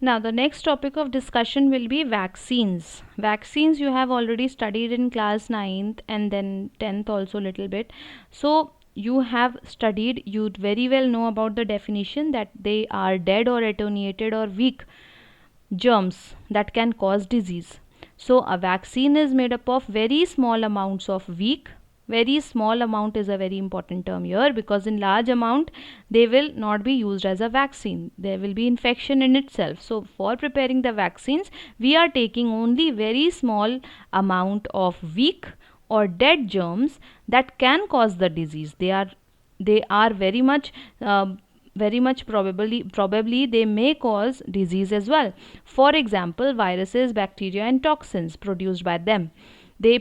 Now, the next topic of discussion will be vaccines. Vaccines you have already studied in class 9th and then 10th also little bit. So, you have studied, you very well know about the definition that they are dead or attenuated or weak germs that can cause disease. So, a vaccine is made up of very small amounts of weak. Very small amount is a very important term here, because in large amount they will not be used as a vaccine. There will be infection in itself. So for preparing the vaccines, we are taking only very small amount of weak or dead germs that can cause the disease. They are very much probably they may cause disease as well. For example, viruses, bacteria and toxins produced by them, they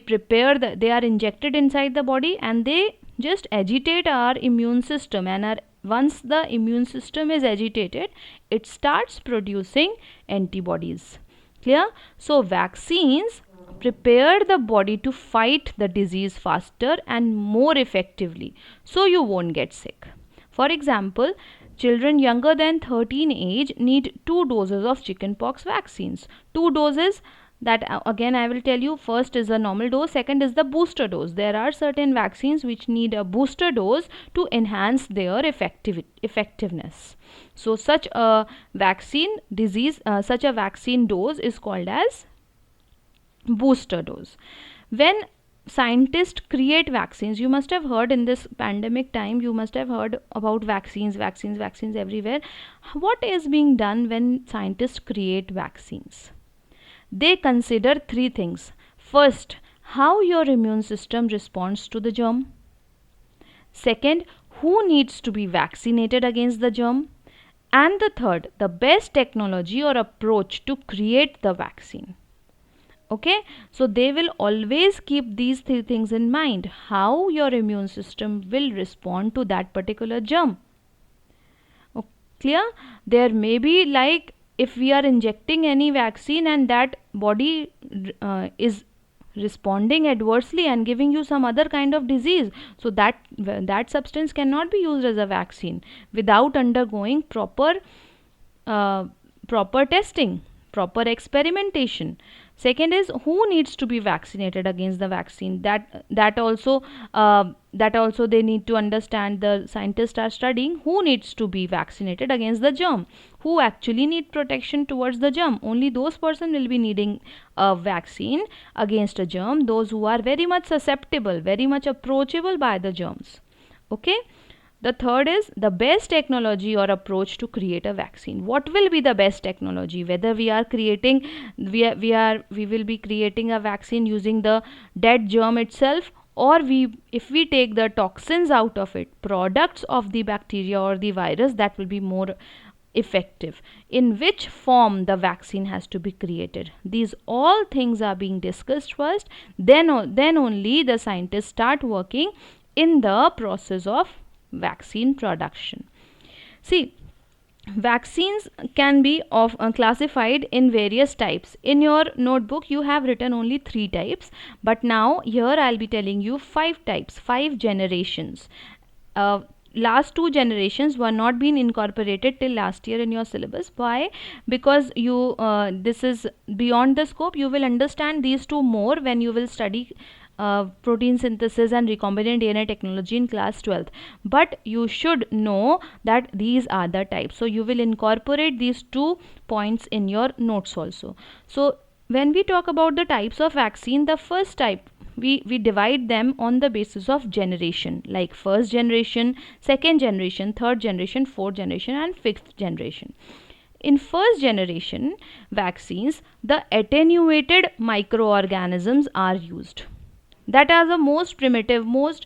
are injected inside the body and they just agitate our immune system, and once the immune system is agitated, it starts producing antibodies. Clear? So vaccines prepare the body to fight the disease faster and more effectively, so you won't get sick. For example, children younger than 13 age need 2 doses of chickenpox vaccines. 2 doses, that again I will tell you, first is a normal dose, second is the booster dose. There are certain vaccines which need a booster dose to enhance their effectiveness. So such a vaccine dose is called as booster dose. When scientists create vaccines, you must have heard in this pandemic time, you must have heard about vaccines everywhere. What is being done when scientists create vaccines? They consider 3 things. First, how your immune system responds to the germ. Second, who needs to be vaccinated against the germ. And the third, the best technology or approach to create the vaccine. Okay, so they will always keep these 3 things in mind: how your immune system will respond to that particular germ. Clear? There may be, like, if we are injecting any vaccine and that body is responding adversely and giving you some other kind of disease, so that substance cannot be used as a vaccine without undergoing proper testing, proper experimentation. Second is, who needs to be vaccinated against the vaccine. That also they need to understand. The scientists are studying who needs to be vaccinated against the germ, who actually need protection towards the germ. Only those person will be needing a vaccine against a germ, those who are very much susceptible, very much approachable by the germs. Okay. The third is the best technology or approach to create a vaccine. What will be the best technology? Whether we will be creating a vaccine using the dead germ itself, or if we take the toxins out of it, products of the bacteria or the virus, that will be more effective. In which form the vaccine has to be created, these all things are being discussed first, then only the scientists start working in the process of vaccine production. See, vaccines can be classified in various types. In your notebook you have written only 3 types, but now here I'll be telling you 5 types, 5 generations. Last 2 generations were not being incorporated till last year in your syllabus. Why? Because you this is beyond the scope. You will understand these 2 more when you will study protein synthesis and recombinant DNA technology in class 12th. But you should know that these are the types. So you will incorporate these 2 points in your notes also. So when we talk about the types of vaccine, the first type, we divide them on the basis of generation, like first generation, second generation, third generation, fourth generation and fifth generation. In first generation vaccines, the attenuated microorganisms are used. That is the most primitive, most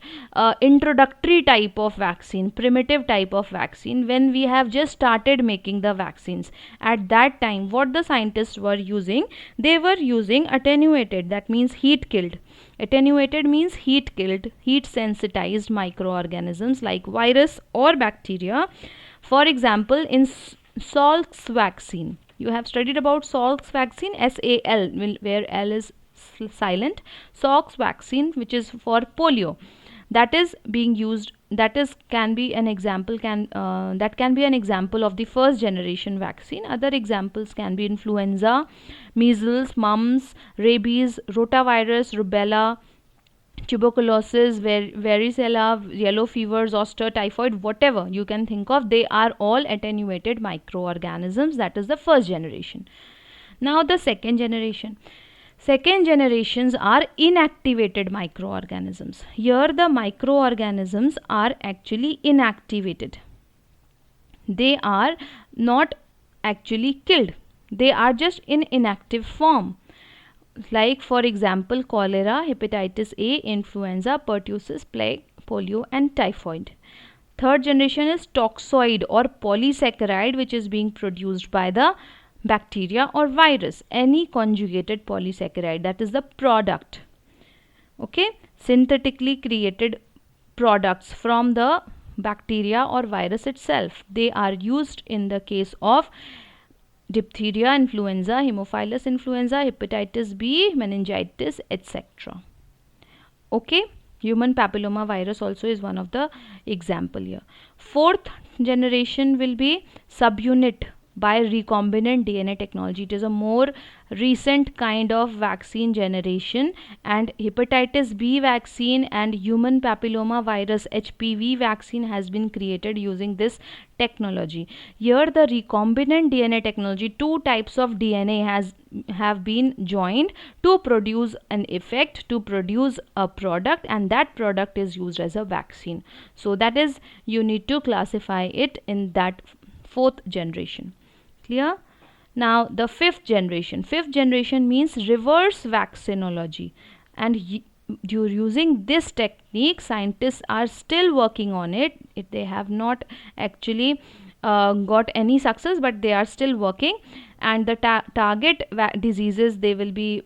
introductory type of vaccine, primitive type of vaccine. When we have just started making the vaccines, at that time what the scientists were using, they were using attenuated, that means heat killed. Attenuated means heat killed, heat sensitized microorganisms like virus or bacteria. For example, in Salk's vaccine, you have studied about Salk's vaccine, SAL, where L is silent. Salk's vaccine, which is for polio, that is being used that is can be an example that can be an example of the first generation vaccine. Other examples can be influenza, measles, mumps, rabies, rotavirus, rubella, tuberculosis, varicella, yellow fever, zoster, typhoid, whatever you can think of, they are all attenuated microorganisms. That is the first generation. Now the second generation. Second generations are inactivated microorganisms. Here the microorganisms are actually inactivated. They are not actually killed. They are just in inactive form. Like for example, cholera, hepatitis A, influenza, pertussis, plague, polio and typhoid. Third generation is toxoid or polysaccharide, which is being produced by the bacteria or virus. Any conjugated polysaccharide, that is the product. Okay, synthetically created products from the bacteria or virus itself. They are used in the case of diphtheria, influenza, Haemophilus influenza, hepatitis B, meningitis, etc. Okay, human papilloma virus also is one of the example here. Fourth generation will be subunit by recombinant DNA technology. It is a more recent kind of vaccine generation, and hepatitis B vaccine and human papilloma virus HPV vaccine has been created using this technology. Here the recombinant DNA technology, two types of DNA have been joined to produce an effect, to produce a product, and that product is used as a vaccine. So that is, you need to classify it in that fourth generation. Clear? Now the fifth generation. Fifth generation means reverse vaccinology, and using this technique, scientists are still working on it. They have not actually got any success, but they are still working, and the target diseases they will be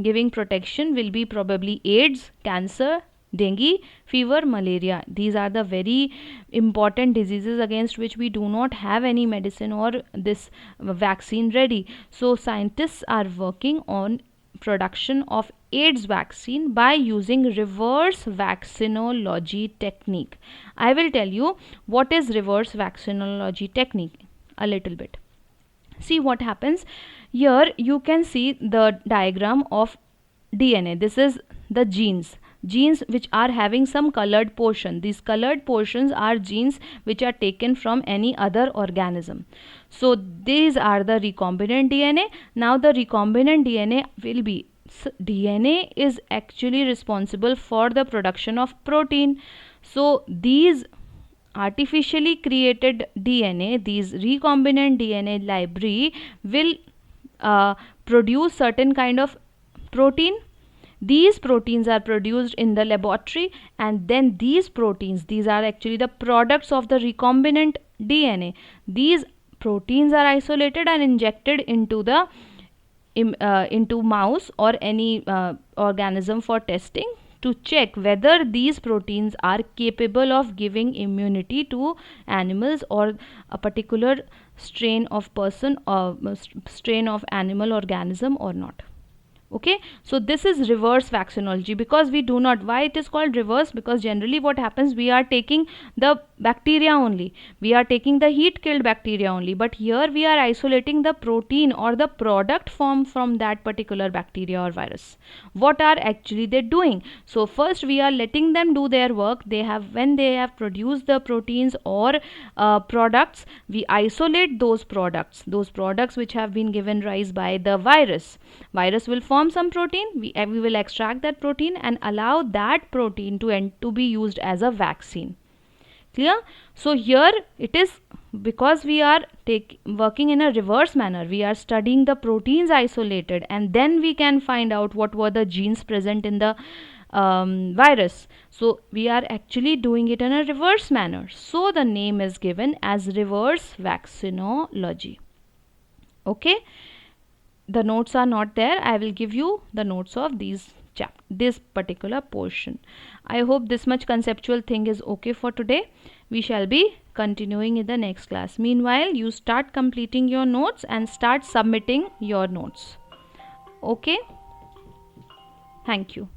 giving protection will be probably AIDS, cancer, dengue, fever, malaria. These are the very important diseases against which we do not have any medicine or this vaccine ready. So scientists are working on production of AIDS vaccine by using reverse vaccinology technique. I will tell you what is reverse vaccinology technique a little bit. See what happens. Here you can see the diagram of DNA. This is the genes which are having some colored portion. These colored portions are genes which are taken from any other organism. So these are the recombinant DNA. Now the recombinant DNA will be, DNA is actually responsible for the production of protein. So these artificially created DNA, these recombinant DNA library will produce certain kind of protein. These proteins are produced in the laboratory, and then these proteins, these are actually the products of the recombinant DNA. These proteins are isolated and injected into the into mouse or any organism for testing, to check whether these proteins are capable of giving immunity to animals or a particular strain of person or strain of animal organism or not. Okay, so this is reverse vaccinology. Because we do not, why it is called reverse? Because generally what happens, we are taking the bacteria only, we are taking the heat killed bacteria only, but here we are isolating the protein or the product formed from that particular bacteria or virus. What are actually they doing? So first we are letting them do their work. They have, when they have produced the proteins or products, we isolate those products which have been given rise by the virus. Virus will form some protein, we will extract that protein and allow that protein to be used as a vaccine. Clear? So here it is, because we are working in a reverse manner, we are studying the proteins isolated, and then we can find out what were the genes present in the virus. So we are actually doing it in a reverse manner, so the name is given as reverse vaccinology. Okay, the notes are not there. I will give you the notes of this particular portion. I hope this much conceptual thing is okay for today. We shall be continuing in the next class. Meanwhile, you start completing your notes and start submitting your notes. Okay, thank you.